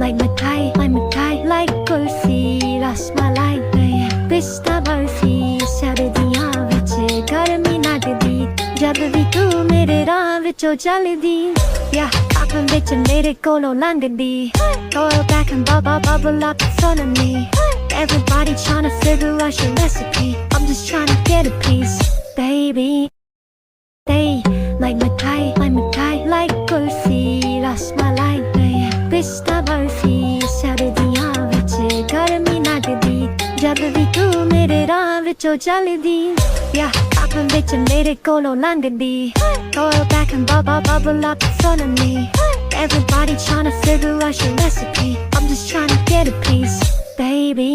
like mithai, like kulfi, rasmalai, pista barfi, sardiyan vich garmi lagdi, jab vi tu mere raah vichon chaldi, yeah, aakhn vich mere kolon langdi, go back and bubble up in front of me. Everybody tryna figure out your recipe. I'm just tryna get a piece, baby. They like mithai, like kulfi, rasmalai, pista barfi, sardiyan vich garmi lagdi, jab vi tu mere raah vichon chaldi, yeah, aakhn vich mere kolon langdi, go back and bubble up in front of me. Everybody tryna figure out your recipe. I'm just tryna get a piece, baby.